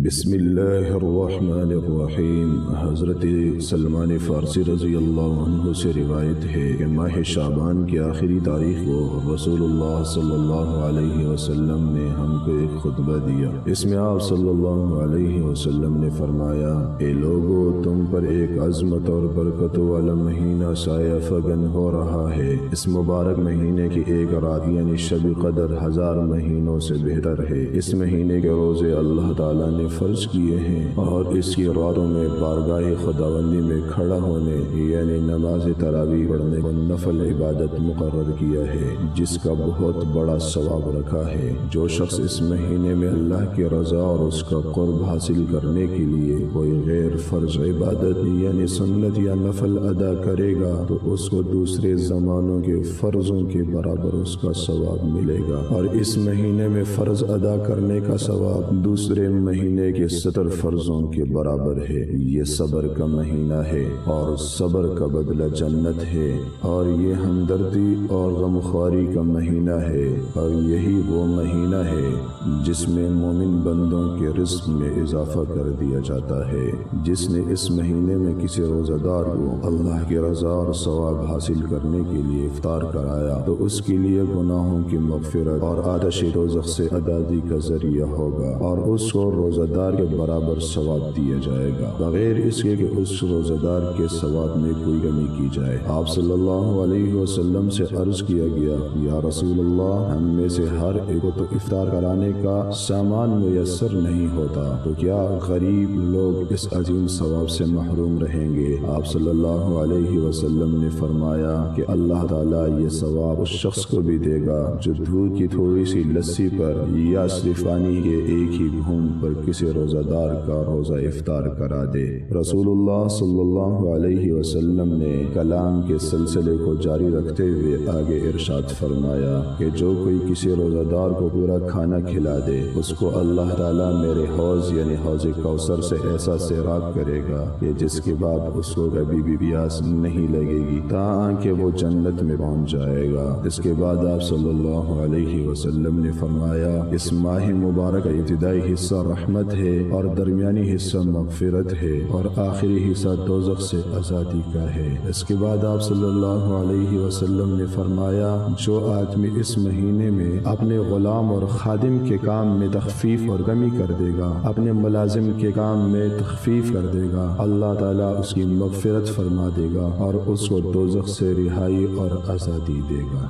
بسم اللہ الرحمن الرحیم۔ حضرت سلمان فارسی رضی اللہ عنہ سے روایت ہے کہ ماہ شعبان کی آخری تاریخ کو رسول اللہ صلی اللہ علیہ وسلم نے ہم کو ایک خطبہ دیا۔ اس میں آپ صلی اللہ علیہ وسلم نے فرمایا، اے لوگو، تم پر ایک عظمت اور برکت والا مہینہ سایہ فگن ہو رہا ہے۔ اس مبارک مہینے کی ایک رات یعنی شب قدر 1000 مہینوں سے بہتر ہے۔ اس مہینے کے روزے اللہ تعالیٰ نے فرض کیے ہیں اور اس کی راتوں میں بارگاہ خداوندی میں کھڑا ہونے یعنی نماز تراویح پڑھنے کو نفل عبادت مقرر کیا ہے، جس کا بہت بڑا ثواب رکھا ہے۔ جو شخص اس مہینے میں اللہ کی رضا اور اس کا قرب حاصل کرنے کے لیے کوئی غیر فرض عبادت یعنی سنت یا نفل ادا کرے گا تو اس کو دوسرے زمانوں کے فرضوں کے برابر اس کا ثواب ملے گا، اور اس مہینے میں فرض ادا کرنے کا ثواب دوسرے مہینے کے 70 فرضوں کے برابر ہے۔ یہ صبر کا مہینہ ہے اور صبر کا بدلہ جنت ہے، اور یہ ہمدردی اور غمخواری کا مہینہ ہے، اور یہی وہ مہینہ ہے جس میں مومن بندوں کے رزق میں اضافہ کر دیا جاتا ہے۔ جس نے اس مہینے میں کسی روزہ دار کو اللہ کی رضا اور ثواب حاصل کرنے کے لیے افطار کرایا تو اس کے لیے گناہوں کی مغفرت اور آتش دوزخ سے آزادی کا ذریعہ ہوگا، اور اس کو روزہ دار کے برابر ثواب دیا جائے گا، بغیر اس کے کہ اس روزہ دار کے ثواب میں کوئی کمی کی جائے۔ آپ صلی اللہ علیہ وسلم سے عرض کیا گیا، یا رسول اللہ، ہم میں سے ہر ایک کو تو افطار کرانے کا سامان میسر نہیں ہوتا، تو کیا غریب لوگ اس عظیم ثواب سے محروم رہیں گے؟ آپ صلی اللہ علیہ وسلم نے فرمایا کہ اللہ تعالیٰ یہ ثواب اس شخص کو بھی دے گا جو دودھ کی تھوڑی سی لسی پر یا صرف پانی کے ایک ہی گھونٹ پر کسی روزہ دار کا روزہ افطار کرا دے۔ رسول اللہ صلی اللہ علیہ وسلم نے کلام کے سلسلے کو جاری رکھتے ہوئے آگے ارشاد فرمایا کہ جو کوئی کسی روزہ دار کو پورا کھانا کھلا دے اس کو اللہ تعالیٰ میرے حوض یعنی حوض کوثر سے ایسا سیراب کرے گا کہ جس کے بعد اس کو کبھی بھی پیاس نہیں لگے گی تاں کہ وہ جنت میں پہنچ جائے گا۔ اس کے بعد آپ صلی اللہ علیہ وسلم نے فرمایا، اس ماہ مبارک کا ابتدائی حصہ رحمت ہے اور درمیانی حصہ مغفرت ہے اور آخری حصہ دوزخ سے آزادی کا ہے۔ اس کے بعد آپ صلی اللہ علیہ وسلم نے فرمایا، جو آدمی اس مہینے میں اپنے غلام اور خادم کے کام میں تخفیف اور کمی کر دے گا، اپنے ملازم کے کام میں تخفیف کر دے گا، اللہ تعالیٰ اس کی مغفرت فرما دے گا اور اس کو دوزخ سے رہائی اور آزادی دے گا۔